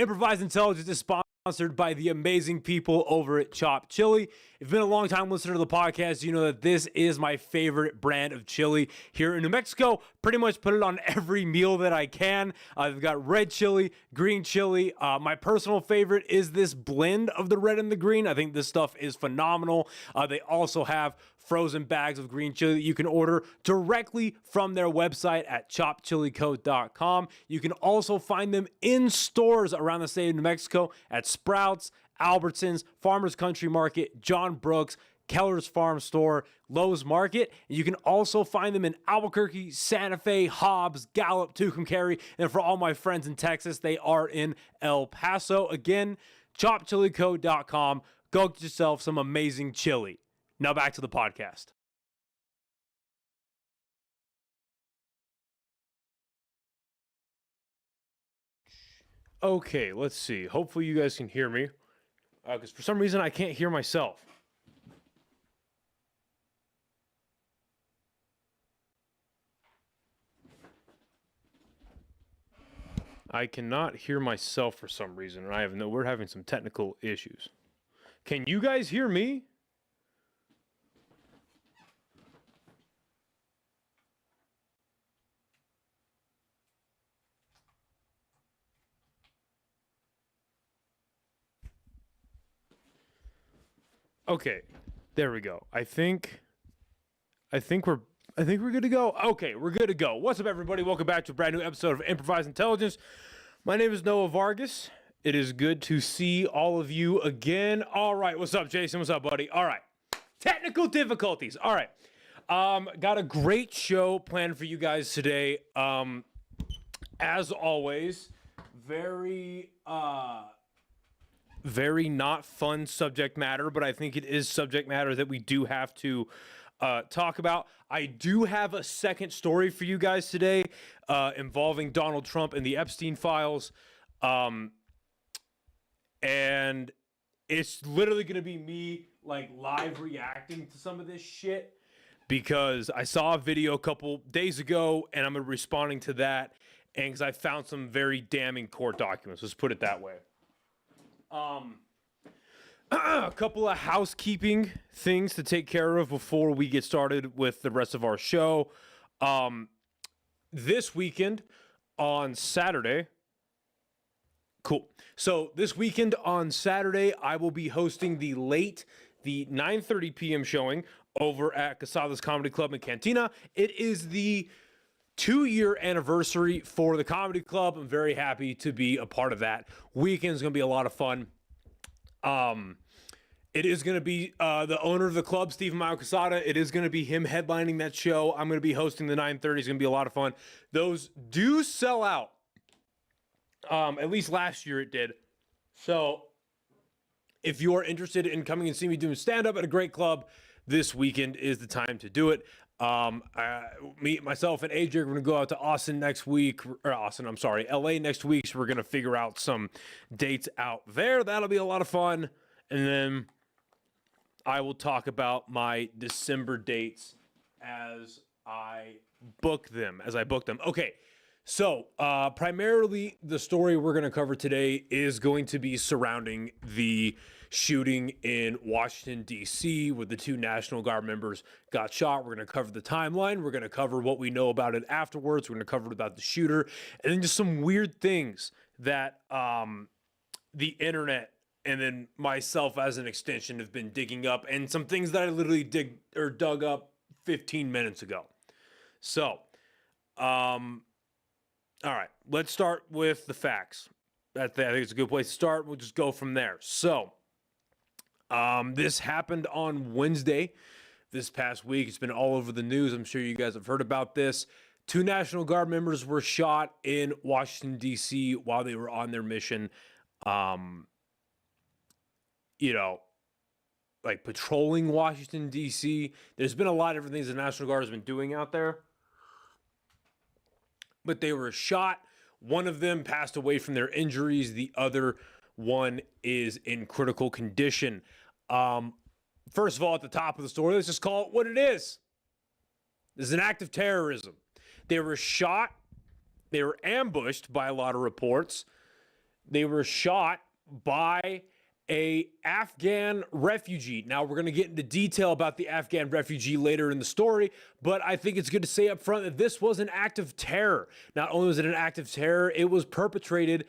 Improvised Intelligence is sponsored by the amazing people over at Chop Chili. If you've been a long time listener to the podcast, you know that this is my favorite brand of chili here in New Mexico. Pretty much put it on every meal that I can. They've got red chili, green chili. My personal favorite is this blend of the red and the green. I think this stuff is phenomenal. They also have frozen bags of green chili that you can order directly from their website at chopchilico.com. You can also find them in stores around the state of New Mexico at Sprouts, Albertsons, Farmers Country Market, John Brooks, Keller's Farm Store, Lowe's Market. And you can also find them in Albuquerque, Santa Fe, Hobbs, Gallup, Tucumcari, and for all my friends in Texas, they are in El Paso. Again, chopchilico.com. Go get yourself some amazing chili. Now back to the podcast. Okay, let's see. Hopefully you guys can hear me, because for some reason I can't hear myself. I cannot hear myself for some reason, and we're having some technical issues. Can you guys hear me? Okay, there we go. I think we're good to go. Okay, we're good to go. What's up, everybody? Welcome back to a brand new episode of Improvised Intelligence. My name is Noah Vargas. It is good to see all of you again. All right, what's up, Jason? What's up, buddy? All right, technical difficulties. All right, got a great show planned for you guys today. As always, very not fun subject matter, but I think it is subject matter that we do have to talk about. I do have a second story for you guys today involving Donald Trump and the Epstein files. And it's literally going to be me like live reacting to some of this shit because I saw a video a couple days ago and I'm responding to that, and because I found some very damning court documents. Let's put it that way. A couple of housekeeping things to take care of before we get started with the rest of our show. This weekend on Saturday. Cool. So this weekend on Saturday, I will be hosting the 9:30 p.m. showing over at Casada's Comedy Club in Cantina. It is the 2-year anniversary for the comedy club. I'm very happy to be a part of that. Weekend's going to be a lot of fun. It is going to be the owner of the club, Stephen Mayo Casada. It is going to be him headlining that show. I'm going to be hosting the 9:30. It's going to be a lot of fun. Those do sell out. At least last year it did. So if you are interested in coming and see me doing stand-up at a great club, this weekend is the time to do it. Myself and AJ are going to go out to LA next week. So we're going to figure out some dates out there. That'll be a lot of fun. And then I will talk about my December dates as I book them. Okay. So, primarily the story we're going to cover today is going to be surrounding the shooting in Washington, D.C., where the 2 National Guard members got shot. We're going to cover the timeline. We're going to cover what we know about it afterwards. We're going to cover about the shooter, and then just some weird things that the internet and then myself as an extension have been digging up, and some things that I literally dug up 15 minutes ago. So, all right, let's start with the facts. I think it's a good place to start. We'll just go from there. So, this happened on Wednesday this past week. It's been all over the news. I'm sure you guys have heard about this. 2 National Guard members were shot in Washington, D.C. while they were on their mission, like patrolling Washington, D.C. There's been a lot of different things the National Guard has been doing out there. But they were shot. One of them passed away from their injuries. The other one is in critical condition. First of all, at the top of the story, let's just call it what it is. This is an act of terrorism. They were shot. They were ambushed by a lot of reports. They were shot by a Afghan refugee. Now, we're going to get into detail about the Afghan refugee later in the story, but I think it's good to say up front that this was an act of terror. Not only was it an act of terror, it was perpetrated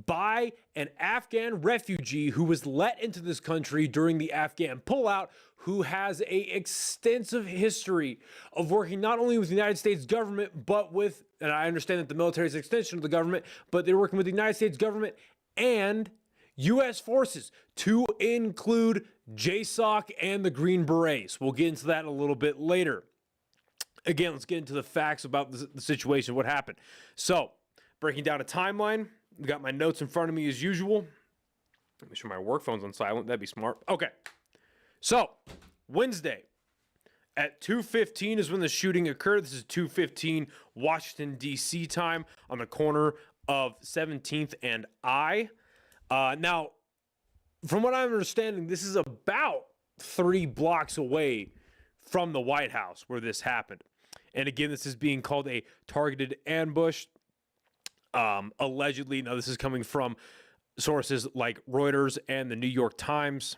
by an Afghan refugee who was let into this country during the Afghan pullout, who has a extensive history of working not only with the United States government, but with, and I understand that the military is an extension of the government, but they're working with the United States government and U.S. forces, to include JSOC and the Green Berets. We'll get into that a little bit later. Again, let's get into the facts about the situation, what happened. So, breaking down a timeline, I've got my notes in front of me as usual. Make sure my work phone's on silent. That'd be smart. Okay. So, Wednesday at 2:15 is when the shooting occurred. This is 2:15 Washington, D.C. time on the corner of 17th and I. Now, from what I'm understanding, this is about 3 blocks away from the White House where this happened. And again, this is being called a targeted ambush. Allegedly, now this is coming from sources like Reuters and the New York Times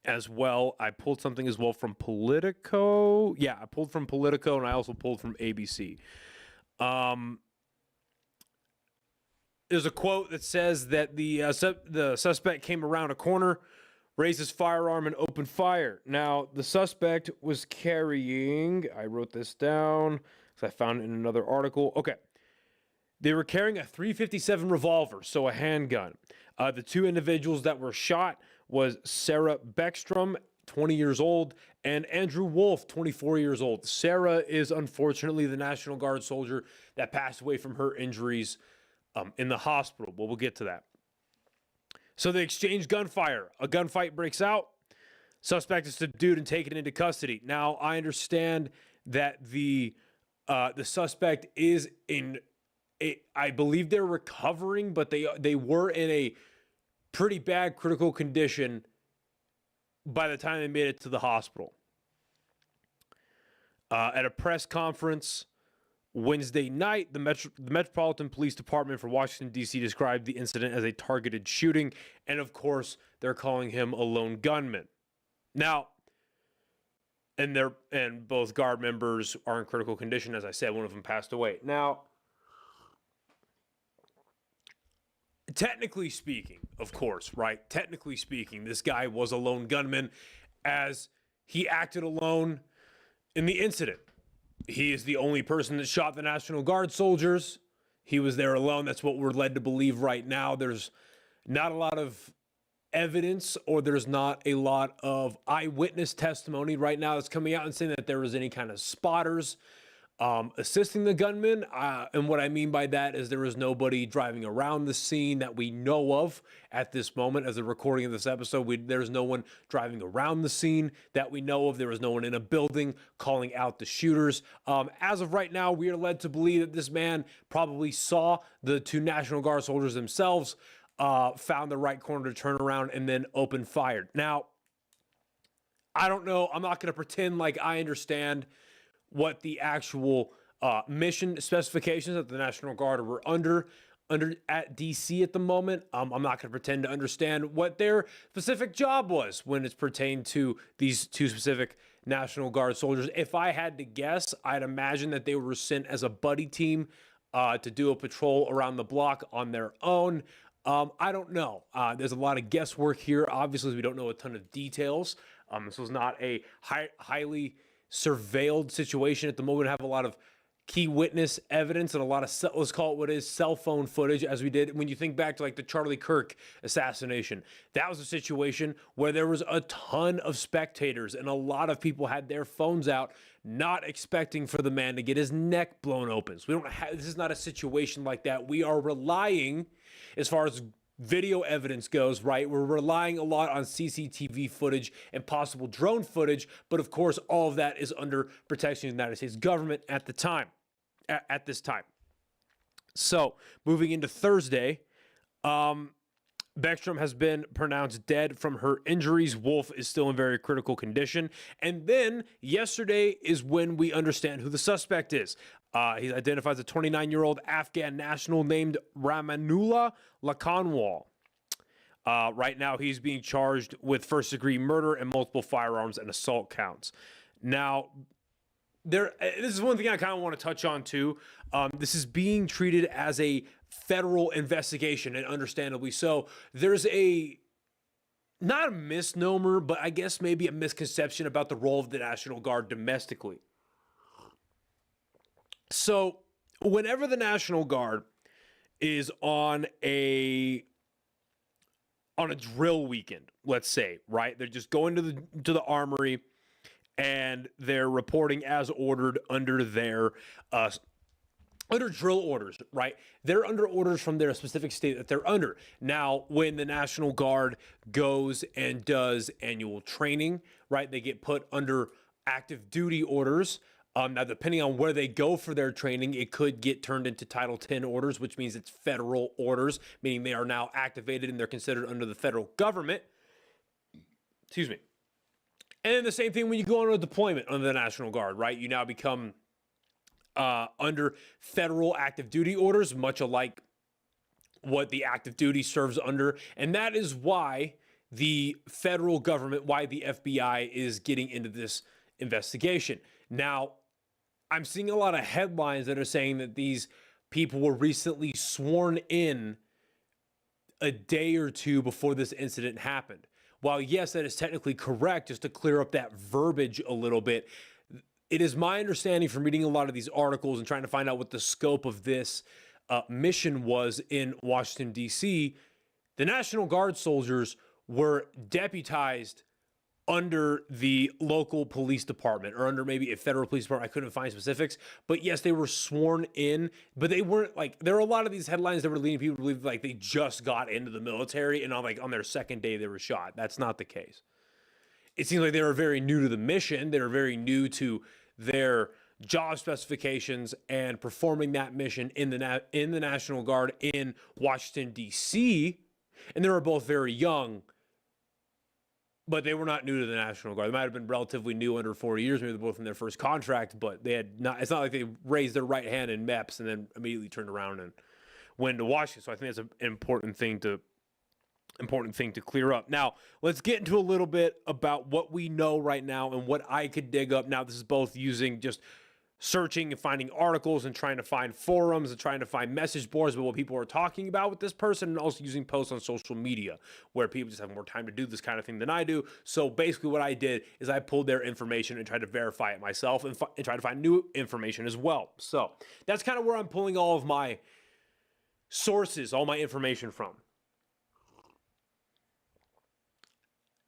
as well. I pulled something as well from Politico. Yeah, I pulled from Politico, and I also pulled from ABC. There's a quote that says that the suspect came around a corner, raised his firearm, and opened fire. Now, the suspect was carrying, I wrote this down because I found it in another article. Okay. They were carrying a .357 revolver, so a handgun. The 2 individuals that were shot was Sarah Beckstrom, 20 years old, and Andrew Wolf, 24 years old. Sarah is unfortunately the National Guard soldier that passed away from her injuries in the hospital, but we'll get to that. So they exchange gunfire. A gunfight breaks out. Suspect is subdued and taken into custody. Now, I understand that the suspect is in, I believe they're recovering, but they were in a pretty bad critical condition by the time they made it to the hospital. At a press conference Wednesday night, the Metropolitan Police Department for Washington, D.C. described the incident as a targeted shooting, and of course, they're calling him a lone gunman. Now, and both guard members are in critical condition. As I said, one of them passed away. Now, technically speaking, of course, right? Technically speaking, this guy was a lone gunman as he acted alone in the incident. He is the only person that shot the National Guard soldiers. He was there alone. That's what we're led to believe right now. There's not a lot of evidence, or there's not a lot of eyewitness testimony right now that's coming out and saying that there was any kind of spotters assisting the gunman. And what I mean by that is there was nobody driving around the scene that we know of at this moment. As the recording of this episode, there's no one driving around the scene that we know of. There was no one in a building calling out the shooters. As of right now, we are led to believe that this man probably saw the 2 National Guard soldiers themselves, found the right corner to turn around, and then opened fire. Now, I don't know. I'm not going to pretend like I understand what the actual mission specifications that the National Guard were under at DC at the moment. I'm not going to pretend to understand what their specific job was when it's pertained to these 2 specific National Guard soldiers. If I had to guess, I'd imagine that they were sent as a buddy team to do a patrol around the block on their own. I don't know. There's a lot of guesswork here. Obviously, we don't know a ton of details. This was not a highly surveilled situation at the moment. We have a lot of key witness evidence and a lot of, let's call it what is, cell phone footage, as we did when you think back to like the Charlie Kirk assassination. That was a situation where there was a ton of spectators and a lot of people had their phones out, not expecting for the man to get his neck blown open. So we don't have, this is not a situation like that. We are relying, as far as video evidence goes, right? We're relying a lot on CCTV footage and possible drone footage, but of course, all of that is under protection of the United States government at the time, at this time. So, moving into Thursday, Beckstrom has been pronounced dead from her injuries. Wolf is still in very critical condition. And then yesterday is when we understand who the suspect is. He identifies a 29-year-old Afghan national named Ramanullah Lakanwal. Right now, he's being charged with first-degree murder and multiple firearms and assault counts. Now, this is one thing I kind of want to touch on too. This is being treated as a federal investigation, and understandably so. There's not a misnomer, but I guess maybe a misconception about the role of the National Guard domestically. So, whenever the National Guard is on a drill weekend, let's say, right? They're just going to the armory and they're reporting as ordered under their under drill orders, right? They're under orders from their specific state that they're under. Now, when the National Guard goes and does annual training, right, they get put under active duty orders. Now, depending on where they go for their training, it could get turned into Title 10 orders, which means it's federal orders, meaning they are now activated and they're considered under the federal government. Excuse me. And then the same thing when you go on a deployment under the National Guard, right? You now become under federal active duty orders, much alike what the active duty serves under. And that is why the federal government, why the FBI is getting into this investigation. Now, I'm seeing a lot of headlines that are saying that these people were recently sworn in a day or two before this incident happened. While yes, that is technically correct, just to clear up that verbiage a little bit, it is my understanding from reading a lot of these articles and trying to find out what the scope of this mission was in Washington, D.C., the National Guard soldiers were deputized under the local police department or under maybe a federal police department. I couldn't find specifics, but yes, they were sworn in, but they weren't like, there are a lot of these headlines that were leading people to believe like they just got into the military and on their second day they were shot. That's not the case. It seems like they were very new to the mission. They were very new to their job specifications and performing that mission in the National Guard in Washington, D.C. And they were both very young, but they were not new to the National Guard. They might have been relatively new, under 4 years. Maybe they're both in their first contract, but they had not. It's not like they raised their right hand in MEPS and then immediately turned around and went to Washington. So I think that's an important thing to clear up. Now, let's get into a little bit about what we know right now and what I could dig up. Now, this is both using just searching and finding articles and trying to find forums and trying to find message boards about what people are talking about with this person, and also using posts on social media where people just have more time to do this kind of thing than I do. So basically what I did is I pulled their information and tried to verify it myself and try to find new information as well. So that's kind of where I'm pulling all of my sources, all my information from.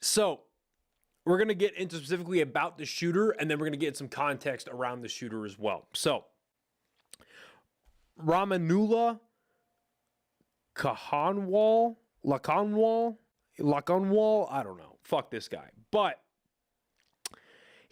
So we're going to get into specifically about the shooter, and then we're going to get some context around the shooter as well. So, Ramanullah Lakanwal, I don't know. Fuck this guy. But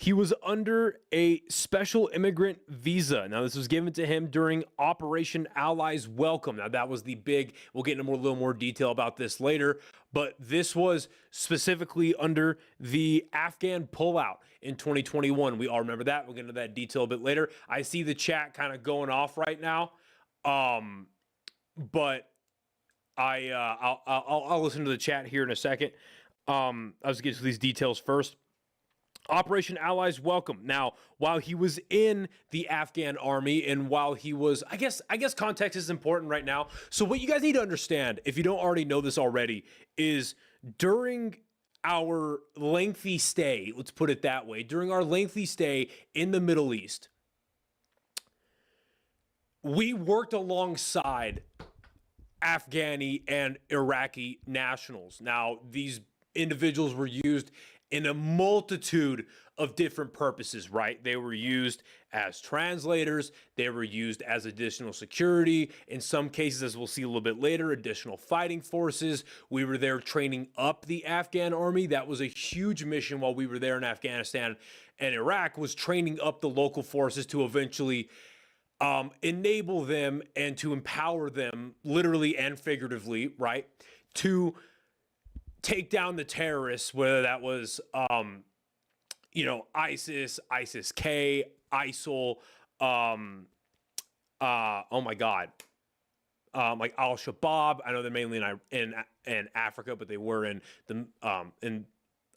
he was under a special immigrant visa. Now, this was given to him during Operation Allies Welcome. Now, that was the big, we'll get into a little more detail about this later, but this was specifically under the Afghan pullout in 2021. We all remember that. We'll get into that detail a bit later. I see the chat kind of going off right now, but I'll listen to the chat here in a second. I'll just get to these details first. Operation Allies Welcome. Now, while he was in the Afghan army and while he was, I guess context is important right now. So what you guys need to understand, if you don't already know this already, is during our lengthy stay, let's put it that way, during our lengthy stay in the Middle East, we worked alongside Afghani and Iraqi nationals. Now, these individuals were used in a multitude of different purposes, right? They were used as translators. They were used as additional security. In some cases, as we'll see a little bit later, additional fighting forces. We were there training up the Afghan army. That was a huge mission while we were there in Afghanistan and Iraq, was training up the local forces to eventually enable them and to empower them, literally and figuratively, right, to take down the terrorists, whether that was, ISIS, ISIS-K, ISIL, Oh my God, like Al Shabaab. I know they're mainly in Africa, but they were in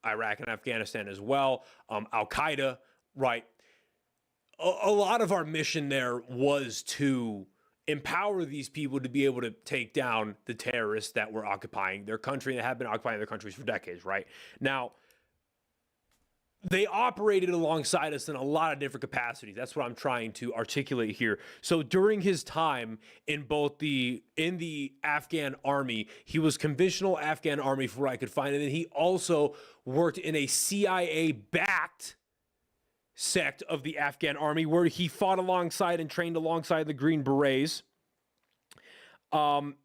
Iraq and Afghanistan as well. Al Qaeda, right? A lot of our mission there was to empower these people to be able to take down the terrorists that were occupying their country and that have been occupying their countries for decades, right? Now, they operated alongside us in a lot of different capacities. That's what I'm trying to articulate here. So during his time in the Afghan army, he was conventional Afghan army for what I could find, and then he also worked in a CIA-backed sect of the Afghan army where he fought alongside and trained alongside the Green Berets. And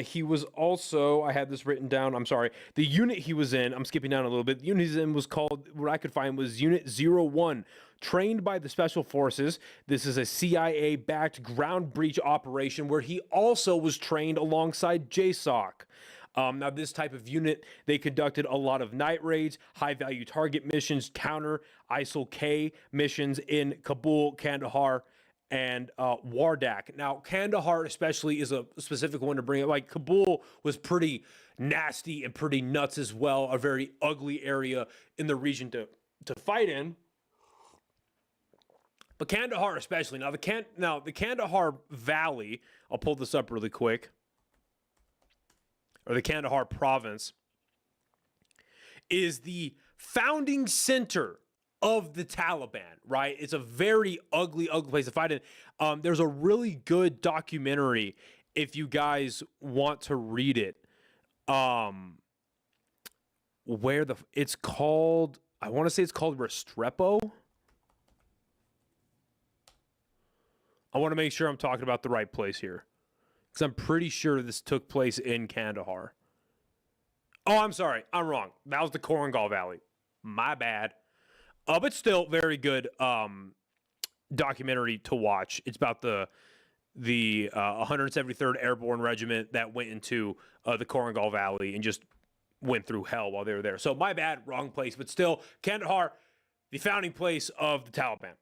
he was also, I had this written down, I'm sorry, the unit he was in, I'm skipping down a little bit, the unit he was in was called, what I could find was Unit 01, trained by the Special Forces. This is a CIA-backed ground breach operation where he also was trained alongside JSOC. Now, this type of unit, they conducted a lot of night raids, high-value target missions, counter ISIL-K missions in Kabul, Kandahar, and Wardak. Now, Kandahar especially is a specific one to bring up. Like, Kabul was pretty nasty and pretty nuts as well, a very ugly area in the region to fight in. But Kandahar especially. Now, the Kandahar Valley, I'll pull this up really quick, or the Kandahar province, is the founding center of the Taliban, right? It's a very ugly, ugly place to fight in. There's a really good documentary if you guys want to read it. It's called, I want to say it's called Restrepo. I want to make sure I'm talking about the right place here, because I'm pretty sure this took place in Kandahar. Oh, I'm sorry. I'm wrong. That was the Korangal Valley. My bad. But still, very good documentary to watch. It's about the 173rd Airborne Regiment that went into the Korangal Valley and just went through hell while they were there. So my bad, wrong place. But still, Kandahar, the founding place of the Taliban.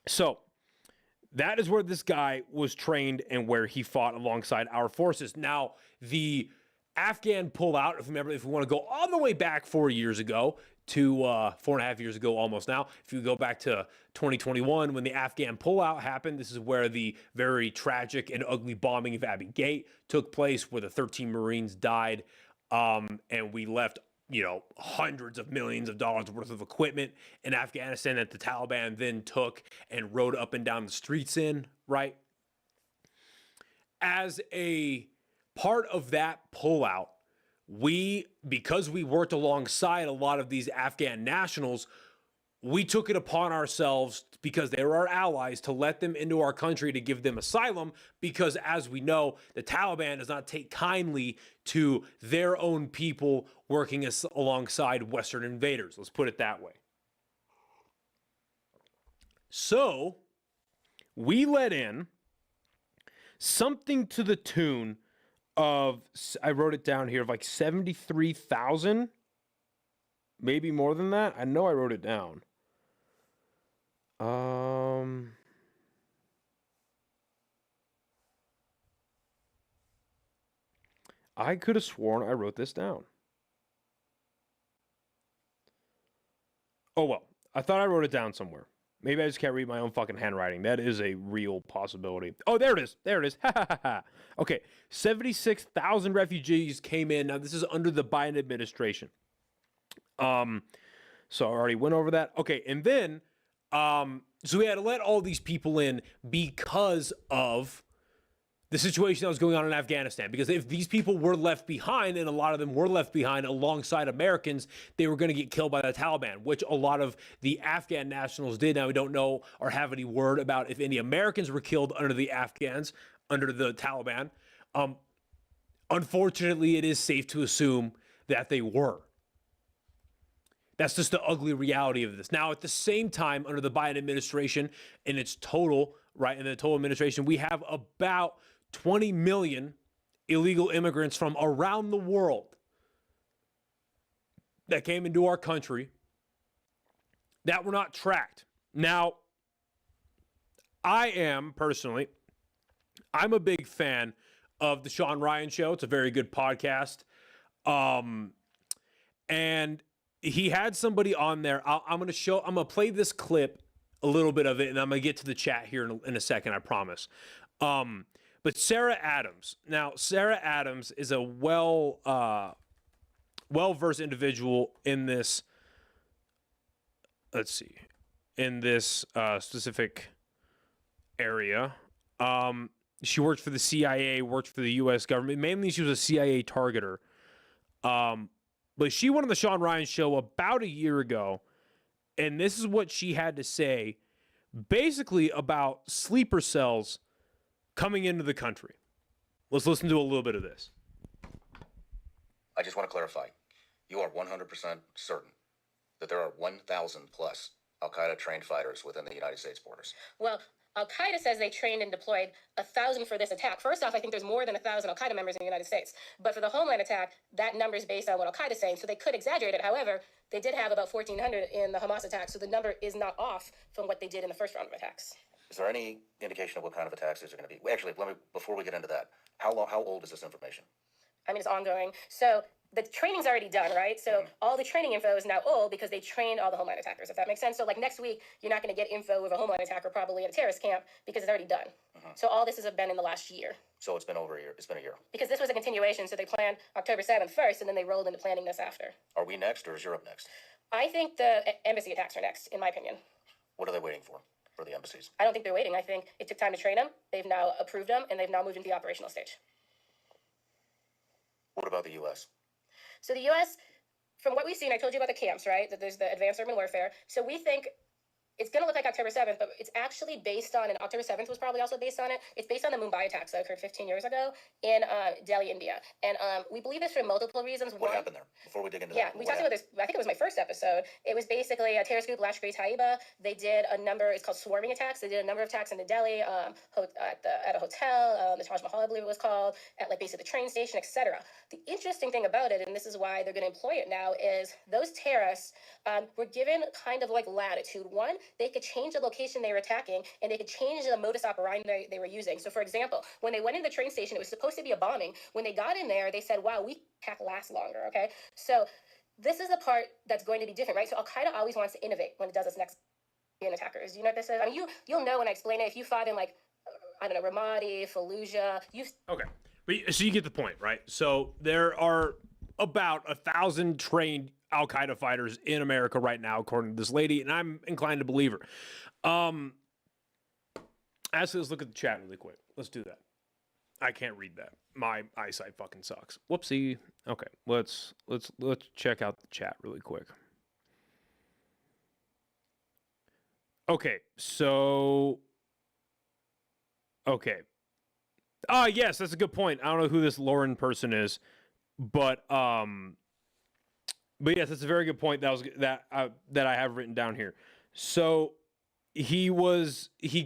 So that is where this guy was trained and where he fought alongside our forces. Now, the Afghan pullout, if we want to go all the way back 4 years ago to 4.5 years ago almost now, if you go back to 2021 when the Afghan pullout happened, this is where the very tragic and ugly bombing of Abbey Gate took place, where the 13 Marines died, and we left, hundreds of millions of dollars worth of equipment in Afghanistan that the Taliban then took and rode up and down the streets in, right? As a part of that pullout, because we worked alongside a lot of these Afghan nationals, we took it upon ourselves, because they were our allies, to let them into our country to give them asylum, because as we know, the Taliban does not take kindly to their own people working alongside Western invaders. Let's put it that way. So we let in something to the tune of, I wrote it down here, of like 73,000, maybe more than that. I know I wrote it down. I could have sworn I wrote this down. Oh, well, I thought I wrote it down somewhere. Maybe I just can't read my own fucking handwriting. That is a real possibility. Oh, there it is. There it is. Ha, ha, ha, ha. Okay, 76,000 refugees came in. Now, this is under the Biden administration. So I already went over that. Okay, and then, so we had to let all these people in because of the situation that was going on in Afghanistan. Because if these people were left behind, and a lot of them were left behind alongside Americans, they were going to get killed by the Taliban, which a lot of the Afghan nationals did. Now, we don't know or have any word about if any Americans were killed under the Taliban. Unfortunately, it is safe to assume that they were. That's just the ugly reality of this. Now, at the same time, under the Biden administration, in its total, right, in the total administration, we have about 20 million illegal immigrants from around the world that came into our country that were not tracked. Now, I am personally, I'm a big fan of the Sean Ryan Show. It's a very good podcast. And he had somebody on there. I'm gonna play this clip, a little bit of it, and I'm gonna get to the chat here in a second, I promise. But Sarah Adams. Now, Sarah Adams is a well-versed individual in this. Let's see, in this specific area. She worked for the CIA, worked for the U.S. government. Mainly, she was a CIA targeter. But she went on the Sean Ryan Show about a year ago, and this is what she had to say, basically about sleeper cells coming into the country. Let's listen to a little bit of this. I just want to clarify. You are 100% certain that there are 1,000 plus Al-Qaeda trained fighters within the United States borders? Well, Al-Qaeda says they trained and deployed 1,000 for this attack. First off, I think there's more than 1,000 Al-Qaeda members in the United States. But for the Homeland attack, that number is based on what Al-Qaeda is saying, so they could exaggerate it. However, they did have about 1,400 in the Hamas attack, so the number is not off from what they did in the first round of attacks. Is there any indication of what kind of attacks these are going to be? Actually, before we get into that, how old is this information? I mean, it's ongoing. So the training's already done, right? So all the training info is now old because they trained all the Homeland attackers, if that makes sense. So like next week, you're not going to get info of a Homeland attacker probably at a terrorist camp because it's already done. So all this has been in the last year. So it's been over a year. It's been a year. Because this was a continuation, so they planned October 7th first, and then they rolled into planning this after. Are we next, or is Europe next? I think the embassy attacks are next, in my opinion. What are they waiting for the embassies? I don't think they're waiting. I think it took time to train them. They've now approved them, and they've now moved into the operational stage. What about the U.S.? So the U.S., from what we've seen, I told you about the camps, right? That there's the advanced urban warfare. So we think it's going to look like October 7th, but it's actually based on, and October 7th was probably also based on it, it's based on the Mumbai attacks that occurred 15 years ago in Delhi, India. And we believe this for multiple reasons. What happened there? Before we dig into that. Yeah, we talked about this, I think it was my first episode. It was basically a terrorist group, Lashkar-e-Taiba. They did a number, it's called swarming attacks. They did a number of attacks into Delhi, at a hotel, the Taj Mahal, I believe it was called, at like basically the train station, etc. The interesting thing about it, and this is why they're going to employ it now, is those terrorists were given kind of like latitude. One, they could change the location they were attacking, and they could change the modus operandi they were using. So for example, when they went in the train station, it was supposed to be a bombing. When they got in there, they said, wow, we can't last longer, okay? So this is the part that's going to be different, right? So Al-Qaeda always wants to innovate when it does its next attackers. Do you know what this is? I mean, you'll know when I explain it. If you fought in like, I don't know, Ramadi, Fallujah, Okay, but so you get the point, right? So there are about 1,000 trained Al-Qaeda fighters in America right now, according to this lady, and I'm inclined to believe her. Actually, let's look at the chat really quick. Let's do that. I can't read that. My eyesight fucking sucks. Whoopsie. Okay, let's check out the chat really quick. Okay, so okay. Yes, that's a good point. I don't know who this Lauren person is, but yes, that's a very good point. That I have written down here. So he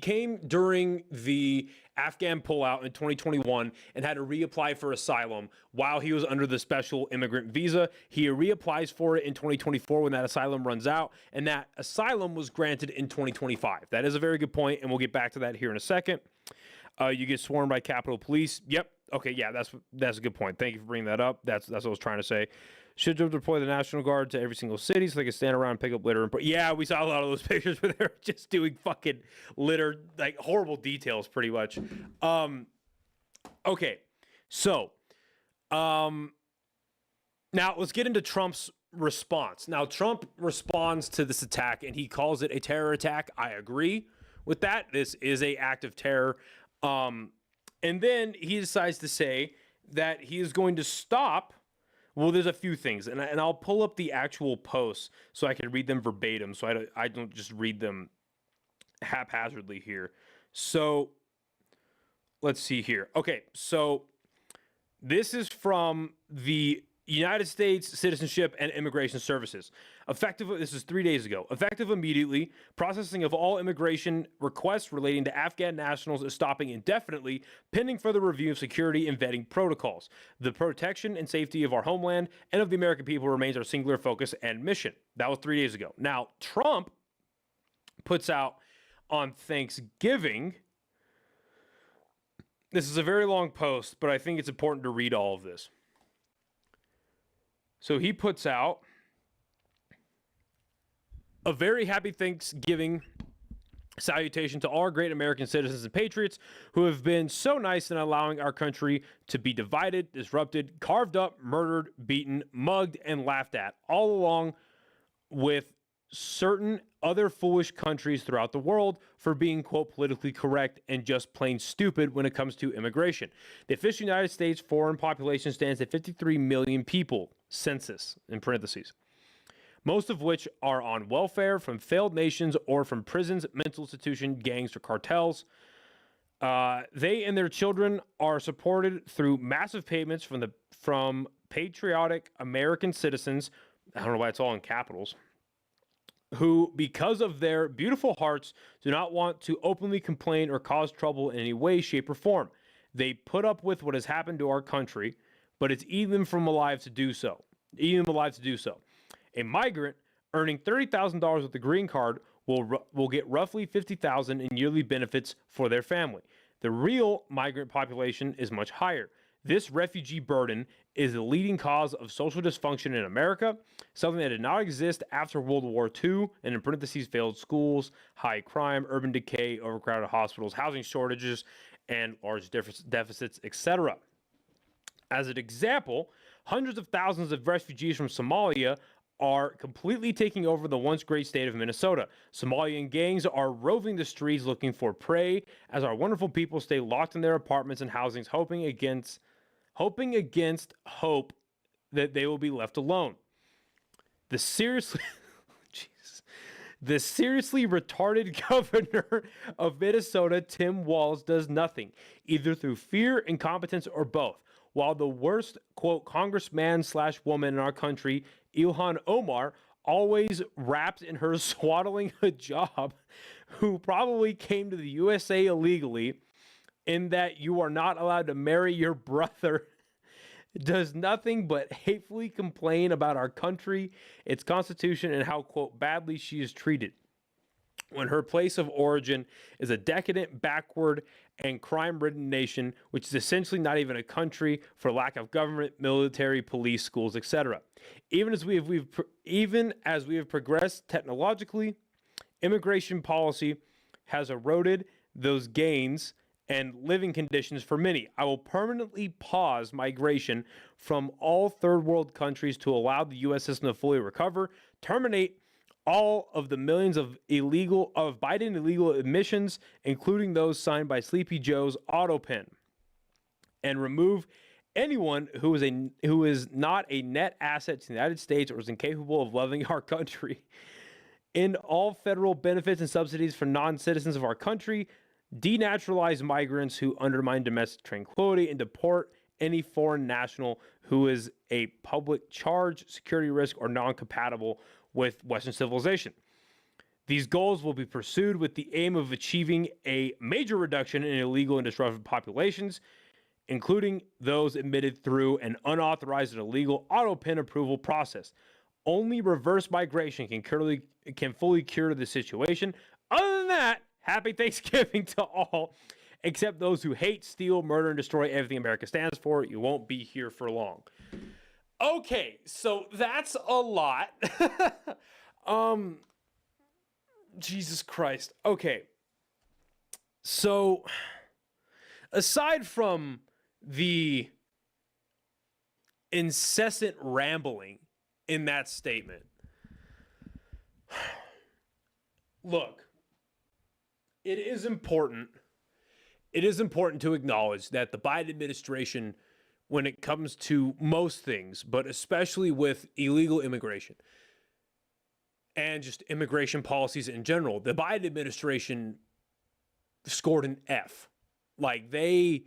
came during the Afghan pullout in 2021 and had to reapply for asylum while he was under the special immigrant visa. He reapplies for it in 2024 when that asylum runs out, and that asylum was granted in 2025. That is a very good point, and we'll get back to that here in a second. You get swarmed by Capitol Police. Yep. Okay. Yeah, that's a good point. Thank you for bringing that up. That's what I was trying to say. Should deploy the National Guard to every single city so they can stand around and pick up litter. And yeah, we saw a lot of those pictures where they're just doing fucking litter, like horrible details, pretty much. Okay, so now let's get into Trump's response. Now, Trump responds to this attack, and he calls it a terror attack. I agree with that. This is an act of terror. And then he decides to say that he is going to stop. Well, there's a few things, and I'll pull up the actual posts so I can read them verbatim, so I don't just read them haphazardly here. So let's see here. Okay, so this is from the United States Citizenship and Immigration Services. This is 3 days ago. Effective immediately, processing of all immigration requests relating to Afghan nationals is stopping indefinitely, pending further review of security and vetting protocols. The protection and safety of our homeland and of the American people remains our singular focus and mission. That was 3 days ago. Now, Trump puts out on Thanksgiving. This is a very long post, but I think it's important to read all of this. So he puts out a very happy Thanksgiving salutation to all our great American citizens and patriots who have been so nice in allowing our country to be divided, disrupted, carved up, murdered, beaten, mugged, and laughed at, all along with certain other foolish countries throughout the world for being, quote, politically correct and just plain stupid when it comes to immigration. The official United States foreign population stands at 53 million people, census in parentheses, most of which are on welfare from failed nations or from prisons, mental institutions, gangs, or cartels. They and their children are supported through massive payments from patriotic American citizens. I don't know why it's all in capitals, who, because of their beautiful hearts, do not want to openly complain or cause trouble in any way, shape, or form. They put up with what has happened to our country, but it's eating them alive to do so. A migrant earning $30,000 with a green card will get roughly $50,000 in yearly benefits for their family. The real migrant population is much higher. This refugee burden is the leading cause of social dysfunction in America, something that did not exist after World War II, and in parentheses, failed schools, high crime, urban decay, overcrowded hospitals, housing shortages, and large deficits, etc. As an example, hundreds of thousands of refugees from Somalia are completely taking over the once great state of Minnesota. Somalian gangs are roving the streets looking for prey as our wonderful people stay locked in their apartments and housings, hoping against hope that they will be left alone. The seriously retarded governor of Minnesota, Tim Walz, does nothing, either through fear, incompetence, or both. While the worst, quote, congressman/woman in our country, Ilhan Omar, always wrapped in her swaddling hijab, who probably came to the USA illegally, in that you are not allowed to marry your brother, does nothing but hatefully complain about our country, its constitution, and how, quote, badly she is treated, when her place of origin is a decadent, backward, and crime-ridden nation, which is essentially not even a country for lack of government, military, police, schools, etc. Even as we have progressed technologically, immigration policy has eroded those gains and living conditions for many. I will permanently pause migration from all third world countries to allow the U.S. system to fully recover, terminate all of the millions of Biden illegal admissions, including those signed by Sleepy Joe's auto pen, and remove anyone who is not a net asset to the United States or is incapable of loving our country. End all federal benefits and subsidies for non-citizens of our country, denaturalize migrants who undermine domestic tranquility, and deport any foreign national who is a public charge, security risk, or non-compatible with Western civilization. These goals will be pursued with the aim of achieving a major reduction in illegal and disruptive populations, including those admitted through an unauthorized and illegal auto pen approval process. Only reverse migration can fully cure the situation. Other than that, happy Thanksgiving to all, except those who hate, steal, murder, and destroy everything America stands for. You won't be here for long. Okay, so that's a lot. Jesus Christ. Okay. So, aside from the incessant rambling in that statement, look, it is important to acknowledge that the Biden administration, when it comes to most things, but especially with illegal immigration and just immigration policies in general, the Biden administration scored an F. Like, they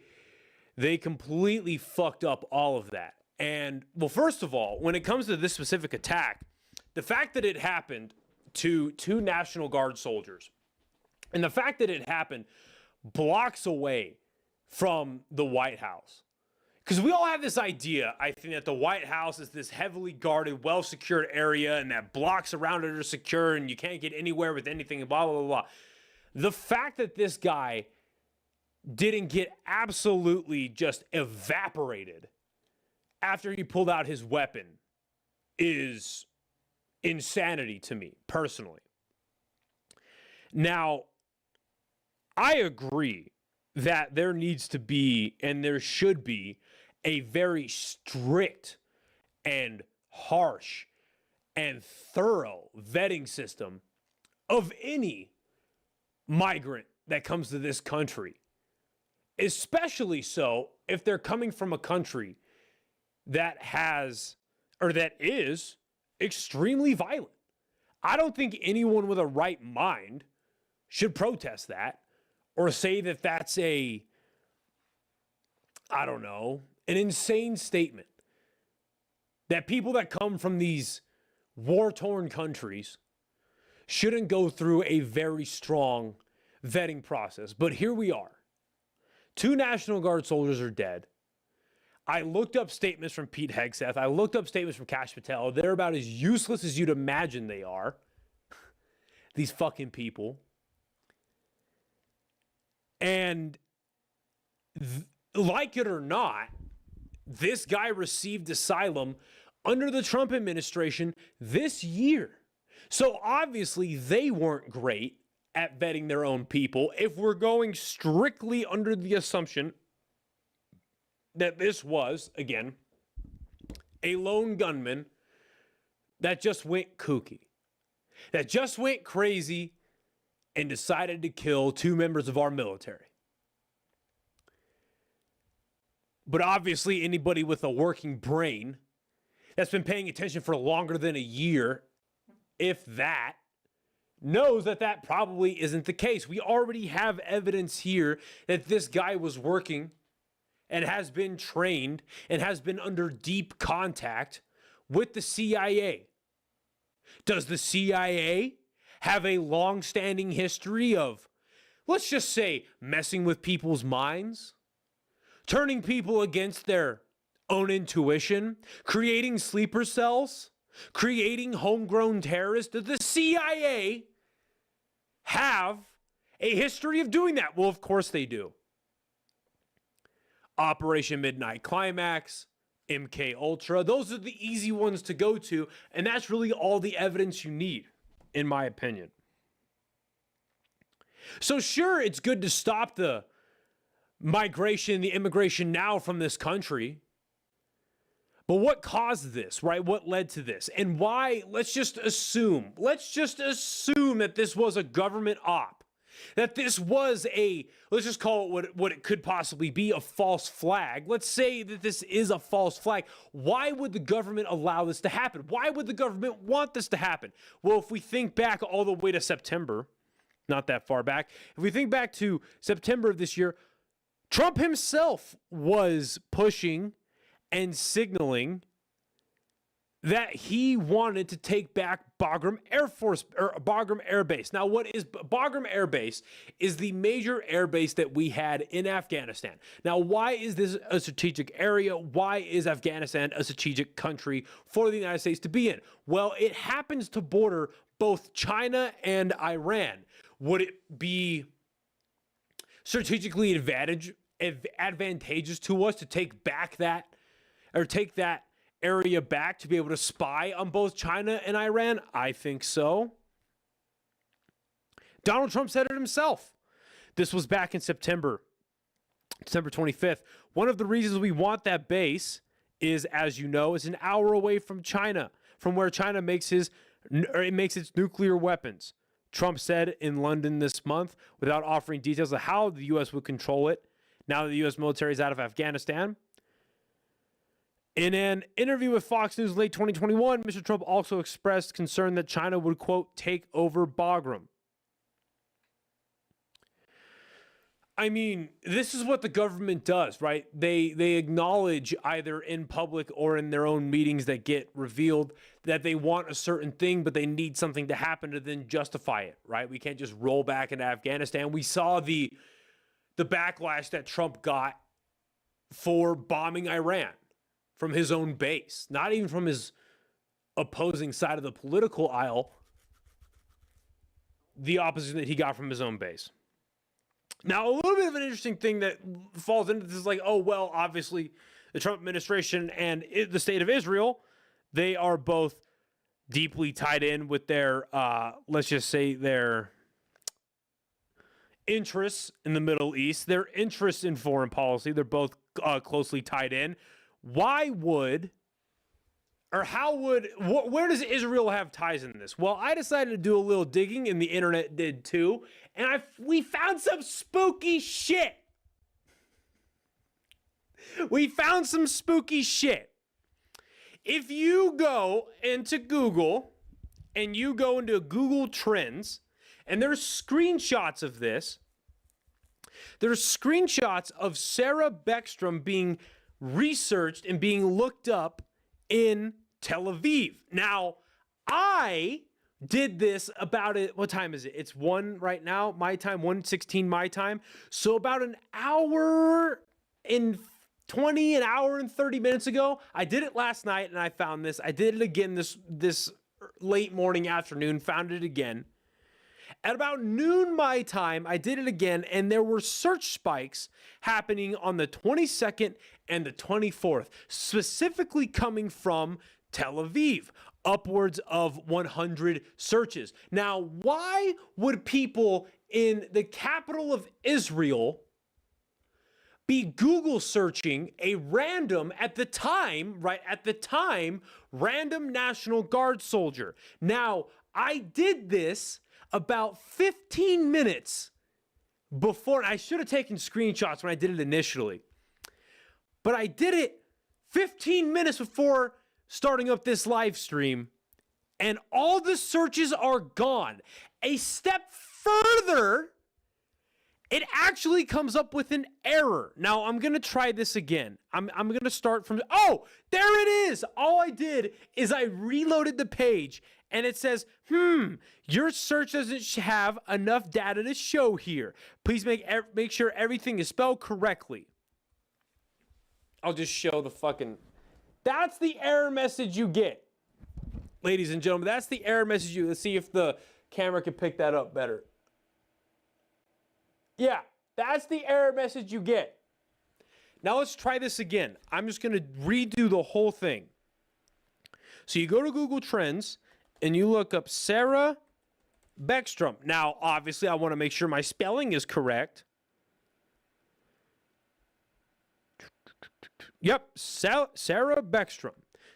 completely fucked up all of that. And, well, first of all, when it comes to this specific attack, the fact that it happened to 2 National Guard soldiers, and the fact that it happened blocks away from the White House. Because we all have this idea, I think, that the White House is this heavily guarded, well-secured area, and that blocks around it are secure, and you can't get anywhere with anything, blah, blah, blah, blah. The fact that this guy didn't get absolutely just evaporated after he pulled out his weapon is insanity to me, personally. Now, I agree that there needs to be, and there should be, a very strict and harsh and thorough vetting system of any migrant that comes to this country. Especially so if they're coming from a country that has, or that is, extremely violent. I don't think anyone with a right mind should protest that or say that that's an insane statement. That people that come from these war-torn countries shouldn't go through a very strong vetting process. But here we are. 2 National Guard soldiers are dead. I looked up statements from Pete Hegseth. I looked up statements from Kash Patel. They're about as useless as you'd imagine they are. These fucking people. And like it or not, this guy received asylum under the Trump administration this year. So obviously they weren't great at vetting their own people if we're going strictly under the assumption that this was, again, a lone gunman that just went kooky, that just went crazy and decided to kill 2 members of our military. But obviously anybody with a working brain that's been paying attention for longer than a year, if that, knows that that probably isn't the case. We already have evidence here that this guy was working and has been trained and has been under deep contact with the CIA. Does the CIA have a long-standing history of, let's just say, messing with people's minds, turning people against their own intuition, creating sleeper cells, creating homegrown terrorists? Does the CIA have a history of doing that? Well, of course they do. Operation Midnight Climax, MK Ultra, those are the easy ones to go to, and that's really all the evidence you need, in my opinion. So sure, it's good to stop the migration, the immigration now from this country. But what caused this, right? What led to this? And why? Let's just assume that this was a government op. That this was let's just call it what it could possibly be, a false flag. Let's say that this is a false flag. Why would the government allow this to happen? Why would the government want this to happen? Well, if we think back all the way to September, not that far back, if we think back to September of this year, Trump himself was pushing and signaling that he wanted to take back Bagram Bagram Air Base. Now, what is Bagram Air Base? Is the major air base that we had in Afghanistan. Now, why is this a strategic area? Why is Afghanistan a strategic country for the United States to be in? Well, it happens to border both China and Iran. Would it be strategically advantageous to us to take back that, or take that area back to be able to spy on both China and Iran? I think so. Donald Trump said it himself. This was back in December 25th. One of the reasons we want that base is, as you know, is an hour away from China, from where China makes its nuclear weapons. Trump said in London this month, without offering details of how the U.S. would control it now that the U.S. military is out of Afghanistan. In an interview with Fox News late 2021, Mr. Trump also expressed concern that China would, quote, take over Bagram. I mean, this is what the government does, right? They acknowledge either in public or in their own meetings that get revealed that they want a certain thing, but they need something to happen to then justify it, right? We can't just roll back into Afghanistan. We saw the backlash that Trump got for bombing Iran from his own base, not even from his opposing side of the political aisle, the opposition that he got from his own base. Now, a little bit of an interesting thing that falls into this is like, oh, well, obviously the Trump administration and the state of Israel, they are both deeply tied in with their, let's just say, their interests in the Middle East, their interests in foreign policy. They're both closely tied in. Why would, or how would, where does Israel have ties in this? Well, I decided to do a little digging, and the internet did too, and we found some spooky shit. We found some spooky shit. If you go into Google and you go into Google Trends, and there's screenshots of this, there's screenshots of Sarah Beckstrom being researched and being looked up in Tel Aviv. Now, I did this about it. What time is it? It's 1 right now, my time, 1:16 my time. So about an hour and 20, an hour and 30 minutes ago, I did it last night and I found this. I did it again this late morning, afternoon, found it again. At about noon my time, I did it again, and there were search spikes happening on the 22nd and the 24th, specifically coming from Tel Aviv, upwards of 100 searches. Now, why would people in the capital of Israel be Google searching a random, at the time, random National Guard soldier? Now, I did this about 15 minutes before. I should have taken screenshots when I did it initially, but I did it 15 minutes before starting up this live stream, and all the searches are gone. A step further, it actually comes up with an error. Now, I'm going to try this again. I'm going to start from, oh, there it is. All I did is I reloaded the page, and it says, your search doesn't have enough data to show here. Please make sure everything is spelled correctly. I'll just show the fucking, that's the error message you get. Ladies and gentlemen, that's the error message you, let's see if the camera can pick that up better. Yeah, that's the error message you get. Now let's try this again. I'm just going to redo the whole thing. So you go to Google Trends and you look up Sarah Beckstrom. Now, obviously, I want to make sure my spelling is correct. Yep, Sarah Beckstrom.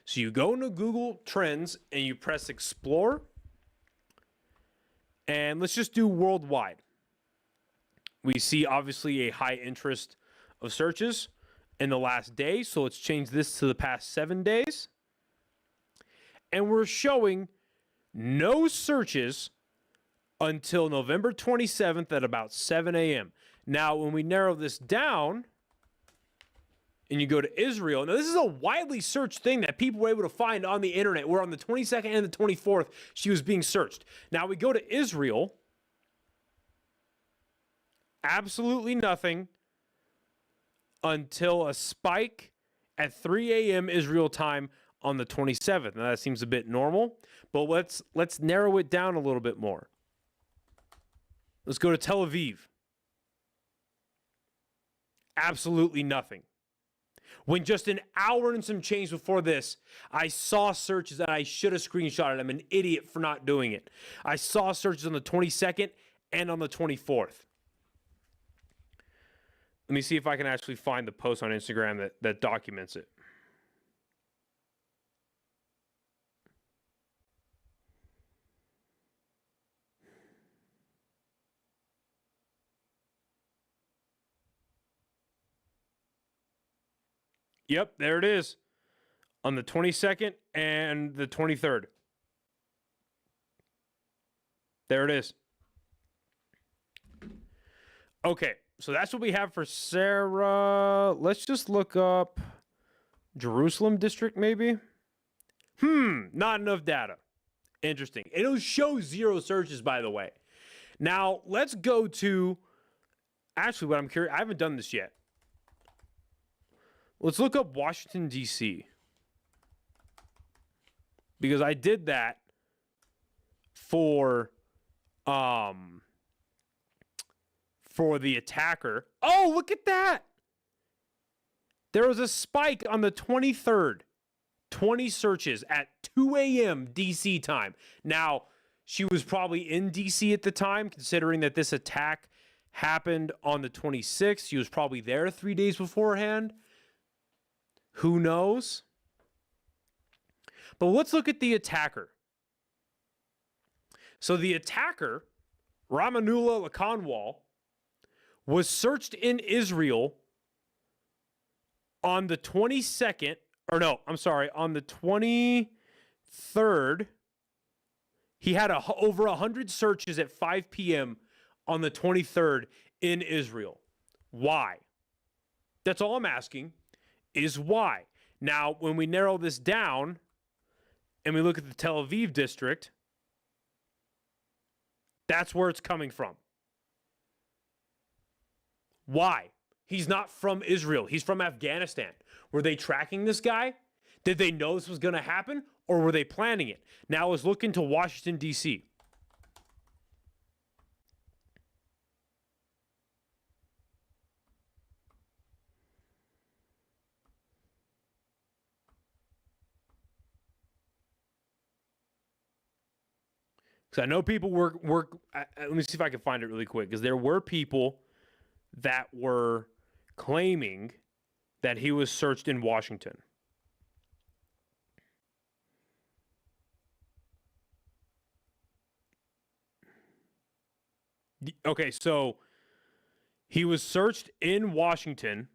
So you go into Google Trends and you press Explore. And let's just do worldwide. We see, obviously, a high interest of searches in the last day. So let's change this to the past 7 days. And we're showing no searches until November 27th at about 7 a.m. Now, when we narrow this down and you go to Israel, now this is a widely searched thing that people were able to find on the internet, where on the 22nd and the 24th, she was being searched. Now, we go to Israel, absolutely nothing until a spike at 3 a.m. Israel time on the 27th. Now, that seems a bit normal, but let's narrow it down a little bit more. Let's go to Tel Aviv. Absolutely nothing. When just an hour and some change before this, I saw searches that I should have screenshotted. I'm an idiot for not doing it. I saw searches on the 22nd and on the 24th. Let me see if I can actually find the post on Instagram that documents it. Yep, there it is. On the 22nd and the 23rd. There it is. Okay, so that's what we have for Sarah. Let's just look up Jerusalem district, maybe. Not enough data. Interesting. It'll show 0 searches, by the way. Now, let's go to, actually, what I'm curious, I haven't done this yet. Let's look up Washington, D.C. Because I did that for for the attacker. Oh, look at that. There was a spike on the 23rd. 20 searches at 2 a.m. DC time. Now, she was probably in DC at the time, considering that this attack happened on the 26th. She was probably there 3 days beforehand. Who knows? But let's look at the attacker. So the attacker, Ramanullah Lakanwal, was searched in Israel on the 22nd, or no, I'm sorry, on the 23rd. He had over 100 searches at 5 p.m. on the 23rd in Israel. Why? That's all I'm asking, is why. Now, when we narrow this down and we look at the Tel Aviv district, that's where it's coming from. Why? He's not from Israel. He's from Afghanistan. Were they tracking this guy? Did they know this was going to happen? Or were they planning it? Now let's look into Washington, D.C. Because I know people work. Let me see if I can find it really quick. Because there were people that were claiming that he was searched in Washington. Okay, so he was searched in Washington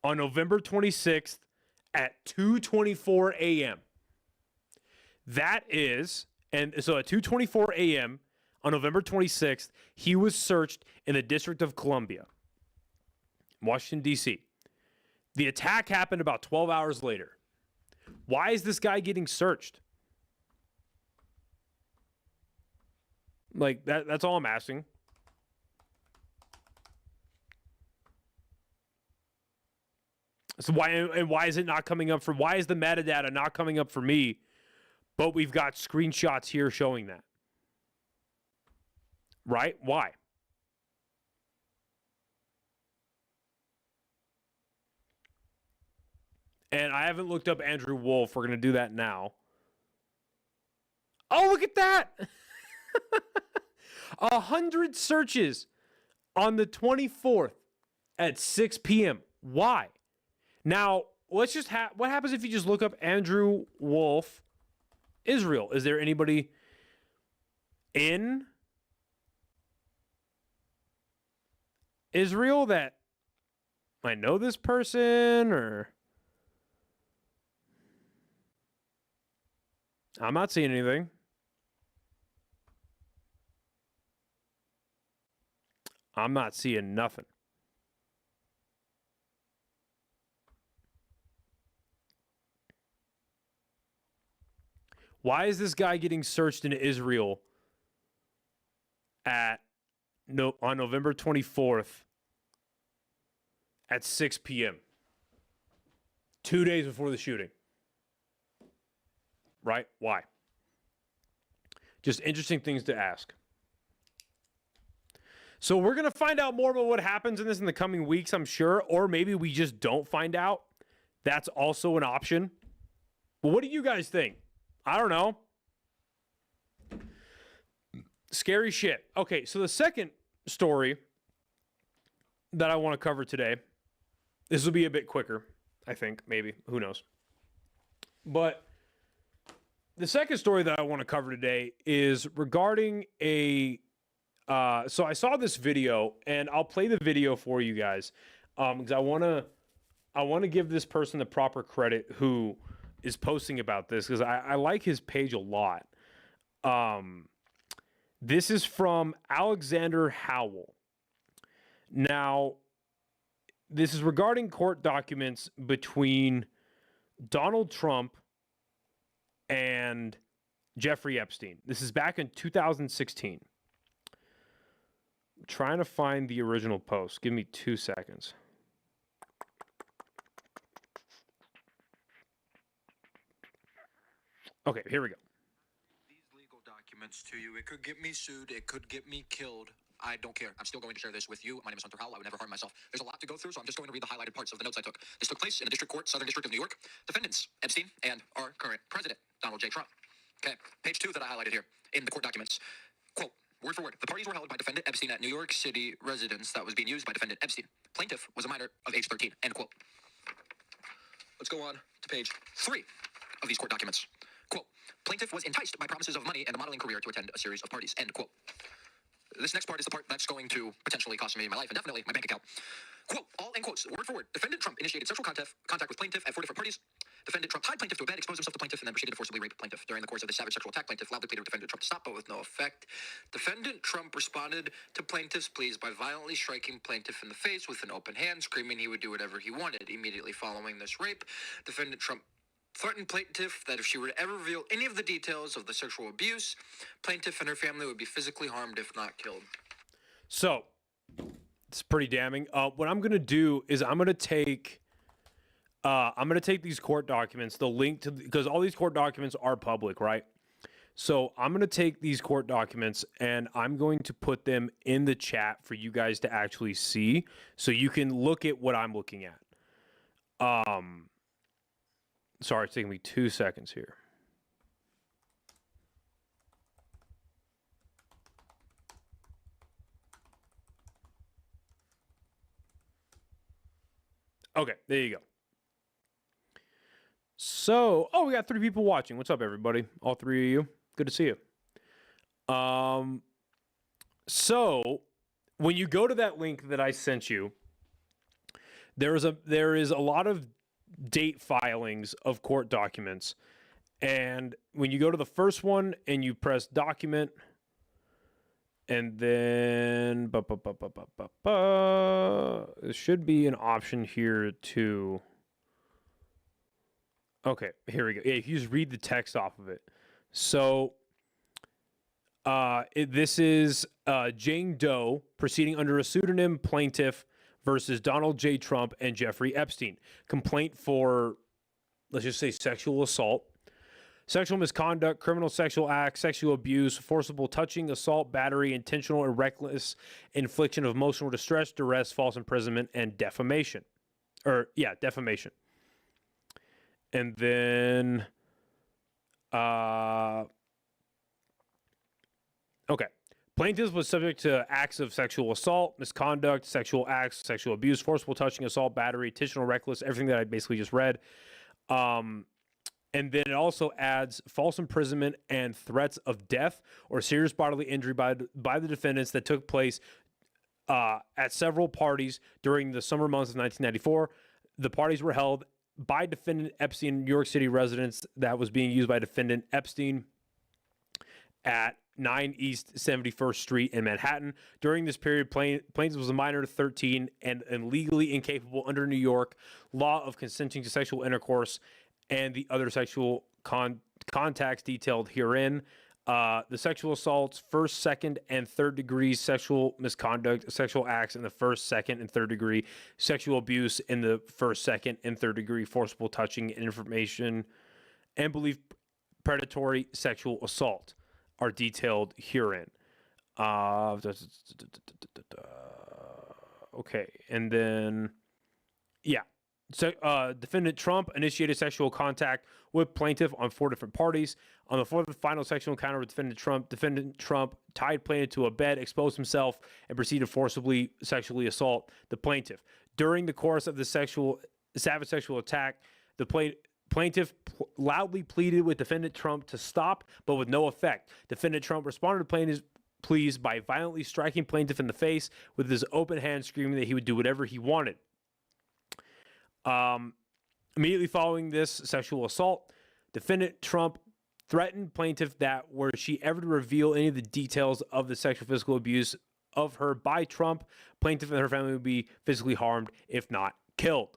on November 26th at 2:24 a.m. That is, and so at 2:24 a.m. on November 26th, he was searched in the District of Columbia, Washington, D.C. The attack happened about 12 hours later. Why is this guy getting searched? Like, that's all I'm asking. So why is it not coming up why is the metadata not coming up for me, but we've got screenshots here showing that? Right? Why? And I haven't looked up Andrew Wolf. We're going to do that now. Oh, look at that. 100 searches on the 24th at 6 p.m. Why? Now, let's just what happens if you just look up Andrew Wolf, Israel? Is there anybody in Israel that might know this person? Or I'm not seeing anything. I'm not seeing nothing. Why is this guy getting searched in Israel on November 24th at 6 p.m.? 2 days before the shooting. Right? Why? Just interesting things to ask. So we're going to find out more about what happens in this in the coming weeks, I'm sure. Or maybe we just don't find out. That's also an option. But what do you guys think? I don't know. Scary shit. Okay, so the second story that I want to cover today, this will be a bit quicker, I think, maybe. Who knows? But the second story that I want to cover today is regarding so I saw this video, and I'll play the video for you guys because I want to give this person the proper credit who is posting about this, because I like his page a lot. This is from Alexander Howell. Now, this is regarding court documents between Donald Trump and Jeffrey Epstein. This is back in 2016. I'm trying to find the original post. Give me 2 seconds. Okay, here we go. to you. It could get me sued. It could get me killed. I don't care. I'm still going to share this with you. My name is Hunter Howell. I would never harm myself. There's a lot to go through, so I'm just going to read the highlighted parts of the notes I took. This took place in the District Court, Southern District of New York. Defendants, Epstein and our current president, Donald J. Trump. Okay, page 2 that I highlighted here in the court documents. Quote, word for word, the parties were held by defendant Epstein at New York City residence that was being used by defendant Epstein. Plaintiff was a minor of age 13, end quote. Let's go on to page 3 of these court documents. Quote, plaintiff was enticed by promises of money and a modeling career to attend a series of parties, end quote. This next part is the part that's going to potentially cost me my life and definitely my bank account. Quote, all in quotes, word for word. Defendant Trump initiated sexual contact with plaintiff at 4 different parties. Defendant Trump tied plaintiff to a bed, exposed himself to plaintiff, and then proceeded to forcibly rape plaintiff. During the course of the savage sexual attack, plaintiff loudly pleaded with defendant Trump to stop, but with no effect. Defendant Trump responded to plaintiff's pleas by violently striking plaintiff in the face with an open hand, screaming he would do whatever he wanted. Immediately following this rape, defendant Trump threatened plaintiff that if she were to ever reveal any of the details of the sexual abuse, plaintiff and her family would be physically harmed if not killed. So it's pretty damning. What I'm gonna do is I'm gonna take these court documents, the link to, because all these court documents are public, right? So I'm gonna take these court documents and I'm going to put them in the chat for you guys to actually see, so you can look at what I'm looking at. Sorry, it's taking me 2 seconds here. Okay, there you go. So, oh, we got 3 people watching. What's up, everybody? All 3 of you. Good to see you. So when you go to that link that I sent you, there is a lot of date filings of court documents. And when you go to the first one and you press document, and then there should be an option here to, okay, here we go. Yeah, you just read the text off of it. So this is Jane Doe proceeding under a pseudonym, plaintiff versus Donald J. Trump and Jeffrey Epstein. Complaint for, let's just say, sexual assault, sexual misconduct, criminal sexual acts, sexual abuse, forcible touching, assault, battery, intentional or reckless infliction of emotional distress, duress, false imprisonment, and defamation. Defamation. And then, okay. Plaintiff was subject to acts of sexual assault, misconduct, sexual acts, sexual abuse, forcible touching, assault, battery, intentional, reckless, everything that I basically just read. And then it also adds false imprisonment and threats of death or serious bodily injury by the defendants that took place at several parties during the summer months of 1994. The parties were held by defendant Epstein, New York City residence that was being used by defendant Epstein at 9 East 71st Street in Manhattan. During this period, plaintiff was a minor, 13, and legally incapable under New York law of consenting to sexual intercourse and the other sexual contacts detailed herein. The sexual assaults, first, second, and third degree sexual misconduct, sexual acts in the first, second, and third degree, sexual abuse in the first, second, and third degree, forcible touching, and information, and belief predatory sexual assault are detailed herein. Okay, and then, yeah. So, defendant Trump initiated sexual contact with plaintiff on 4 different parties. On the 4th and final sexual encounter with defendant Trump tied plaintiff to a bed, exposed himself, and proceeded to forcibly sexually assault the plaintiff. During the course of the savage sexual attack, the plaintiff loudly pleaded with defendant Trump to stop, but with no effect. Defendant Trump responded to plaintiff's pleas by violently striking plaintiff in the face with his open hand, screaming that he would do whatever he wanted. Immediately following this sexual assault, defendant Trump threatened plaintiff that were she ever to reveal any of the details of the sexual physical abuse of her by Trump, plaintiff and her family would be physically harmed, if not killed.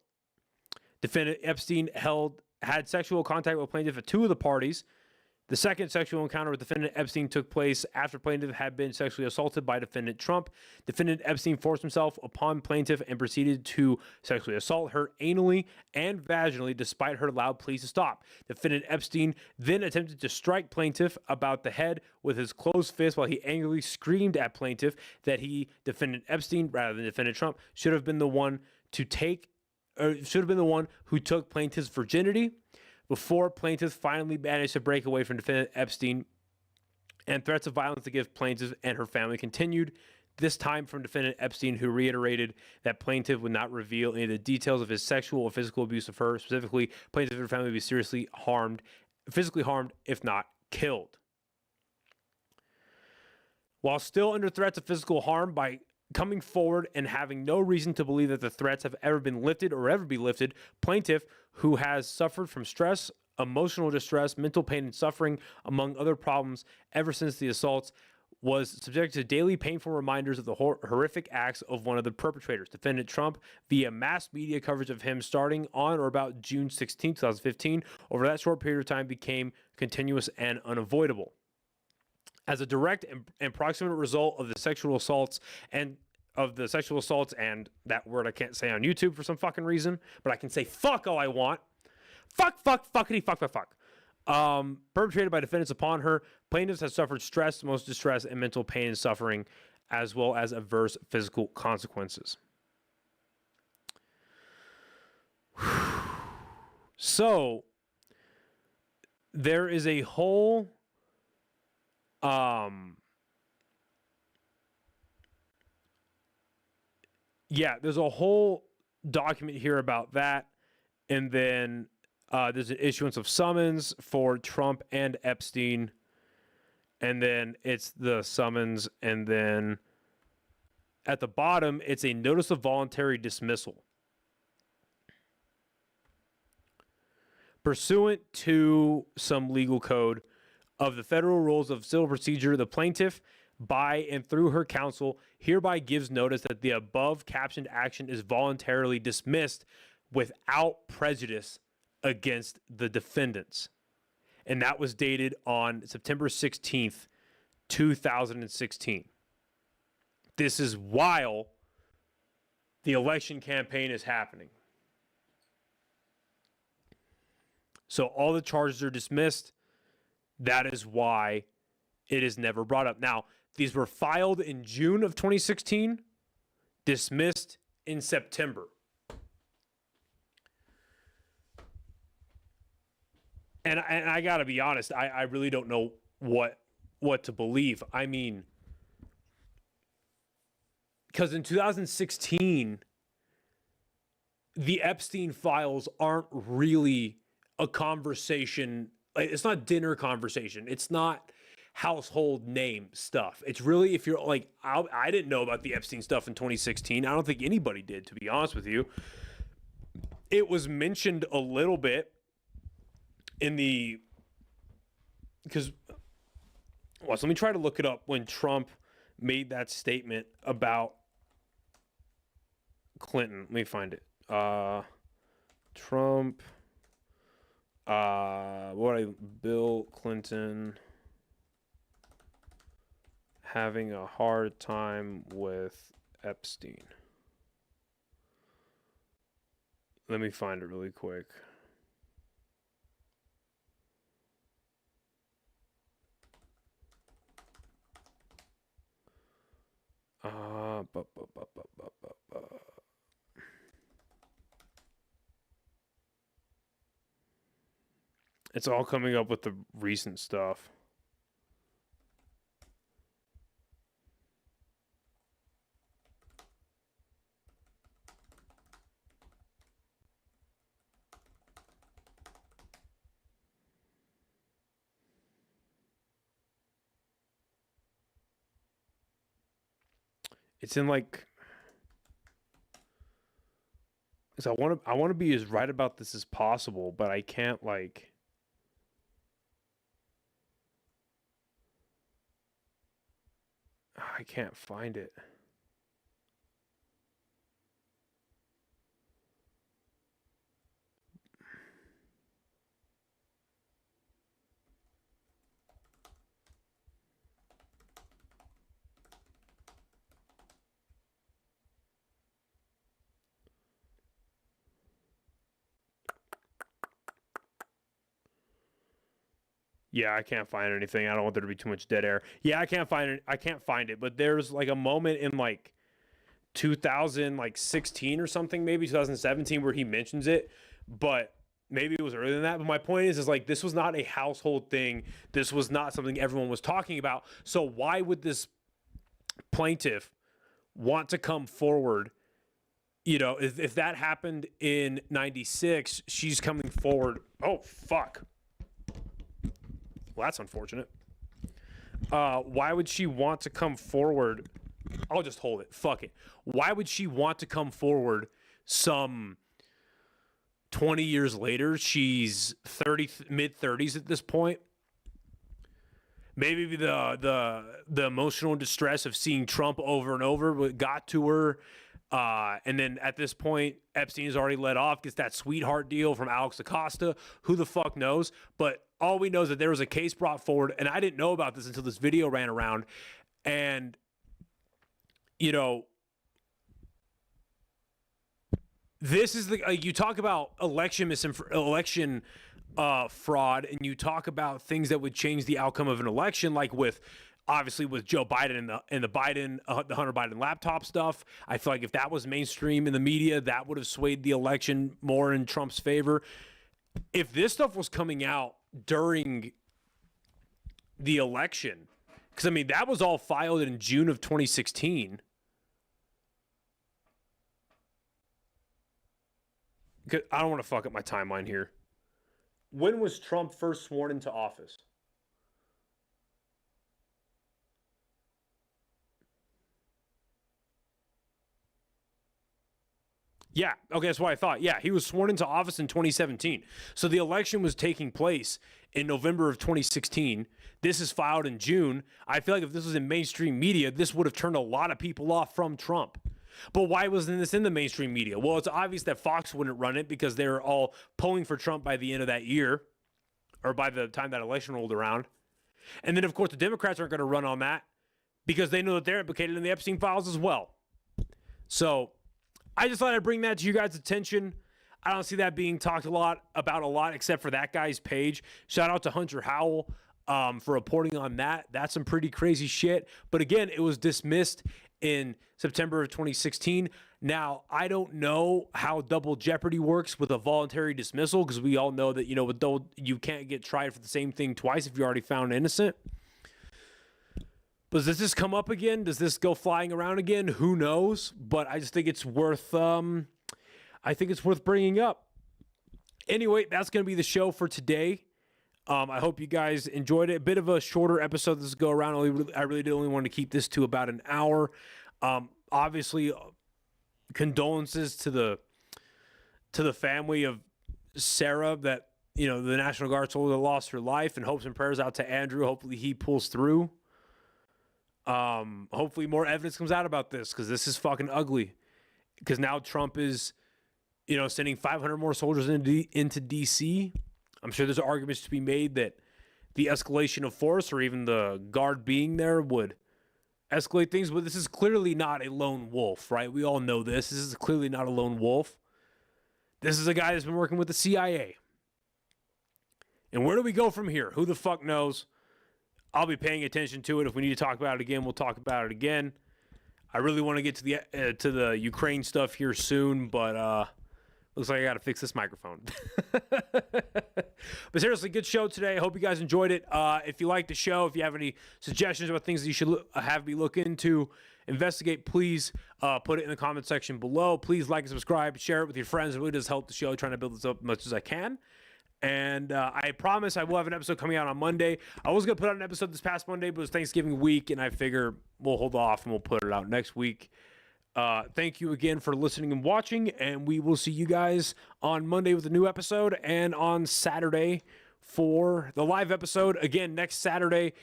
Defendant Epstein had sexual contact with plaintiff at 2 of the parties. The second sexual encounter with defendant Epstein took place after plaintiff had been sexually assaulted by defendant Trump. Defendant Epstein forced himself upon plaintiff and proceeded to sexually assault her anally and vaginally despite her loud pleas to stop. Defendant Epstein then attempted to strike plaintiff about the head with his closed fist while he angrily screamed at plaintiff that he, defendant Epstein, rather than defendant Trump, should have been the one who took plaintiff's virginity. Before plaintiff finally managed to break away from defendant Epstein, and threats of violence against plaintiff and her family continued, this time from defendant Epstein, who reiterated that plaintiff would not reveal any of the details of his sexual or physical abuse of her. Specifically, plaintiff and her family would be seriously harmed, physically harmed, if not killed. While still under threats of physical harm by coming forward and having no reason to believe that the threats have ever been lifted or ever be lifted, plaintiff, who has suffered from stress, emotional distress, mental pain, and suffering, among other problems, ever since the assaults, was subject to daily painful reminders of the horrific acts of one of the perpetrators, defendant Trump, via mass media coverage of him starting on or about June 16, 2015. Over that short period of time became continuous and unavoidable. As a direct and proximate result of the sexual assaults and that word I can't say on YouTube for some fucking reason, but I can say fuck all I want. Fuckity fuck. Perpetrated by defendants upon her, plaintiffs have suffered stress, most distress, and mental pain and suffering, as well as adverse physical consequences. So, there is a whole there's a whole document here about that. And then there's an issuance of summons for Trump and Epstein. And then it's the summons. And then at the bottom, it's a notice of voluntary dismissal. Pursuant to some legal code of the Federal Rules of Civil Procedure, the plaintiff, by and through her counsel, hereby gives notice that the above captioned action is voluntarily dismissed without prejudice against the defendants. And that was dated on September 16th, 2016. This is while the election campaign is happening. So all the charges are dismissed. That is why it is never brought up. Now, these were filed in June of 2016, dismissed in September. And I got to be honest, I really don't know what to believe. I mean, because in 2016, the Epstein files aren't really a conversation. Like, it's not dinner conversation. It's not household name stuff. It's really, if you're like, I didn't know about the Epstein stuff in 2016. I don't think anybody did, to be honest with you. It was mentioned a little bit so let me try to look it up when Trump made that statement about Clinton. Let me find it. Bill Clinton having a hard time with Epstein. Let me find it really quick. It's all coming up with the recent stuff. It's in like, because I want to be as right about this as possible, but I can't like. I can't find it. Yeah, I can't find anything. I don't want there to be too much dead air. Yeah, I can't find it. I can't find it. But there's like a moment in like 2016 or something, maybe 2017, where he mentions it. But maybe it was earlier than that. But my point is like this was not a household thing. This was not something everyone was talking about. So why would this plaintiff want to come forward? You know, if that happened in 96, she's coming forward. Oh, fuck. Well, that's unfortunate. Why would she want to come forward? I'll just hold it. Fuck it. Why would she want to come forward some 20 years later? She's mid 30s at this point. Maybe the emotional distress of seeing Trump over and over got to her. And then at this point, Epstein is already let off, gets that sweetheart deal from Alex Acosta. Who the fuck knows? But all we know is that there was a case brought forward, and I didn't know about this until this video ran around. And, you know, this is you talk about election fraud, and you talk about things that would change the outcome of an election, like obviously with Joe Biden and the Hunter Biden laptop stuff. I feel like if that was mainstream in the media, that would have swayed the election more in Trump's favor. If this stuff was coming out during the election, because I mean, that was all filed in June of 2016. I don't want to fuck up my timeline here. When was Trump first sworn into office? Yeah, okay, that's what I thought. Yeah, he was sworn into office in 2017. So the election was taking place in November of 2016. This is filed in June. I feel like if this was in mainstream media, this would have turned a lot of people off from Trump. But why wasn't this in the mainstream media? Well, it's obvious that Fox wouldn't run it because they were all pulling for Trump by the end of that year, or by the time that election rolled around. And then, of course, the Democrats aren't going to run on that because they know that they're implicated in the Epstein files as well. So I just thought I'd bring that to you guys' attention. I don't see that being talked about a lot, except for that guy's page. Shout out to Hunter Howell for reporting on that. That's some pretty crazy shit. But again, it was dismissed in September of 2016. Now, I don't know how double jeopardy works with a voluntary dismissal, because we all know that, you know, you can't get tried for the same thing twice if you're already found innocent. But does this come up again? Does this go flying around again? Who knows? But I just think it's worth bringing up. Anyway, that's going to be the show for today. I hope you guys enjoyed it. A bit of a shorter episode this go around. I really did only want to keep this to about an hour. Obviously, condolences to the family of Sarah, that, you know, the National Guard soldier lost her life, and hopes and prayers out to Andrew. Hopefully he pulls through. Hopefully more evidence comes out about this, because this is fucking ugly. Because now Trump is, you know, sending 500 more soldiers into D.C. I'm sure there's arguments to be made that the escalation of force, or even the Guard being there, would escalate things. But this is clearly not a lone wolf, right? We all know this. This is clearly not a lone wolf. This is a guy that's been working with the CIA. And where do we go from here? Who the fuck knows? I'll be paying attention to it. If we need to talk about it again, we'll talk about it again. I really want to get to the Ukraine stuff here soon, but looks like I got to fix this microphone. But seriously, good show today. I hope you guys enjoyed it. If you like the show, if you have any suggestions about things that you should have me look into, investigate, please put it in the comment section below. Please like and subscribe, share it with your friends. It really does help the show, trying to build this up as much as I can. And I promise I will have an episode coming out on Monday. I was going to put out an episode this past Monday, but it was Thanksgiving week, and I figure we'll hold off and we'll put it out next week. Thank you again for listening and watching, and we will see you guys on Monday with a new episode, and on Saturday for the live episode. Again, next Saturday,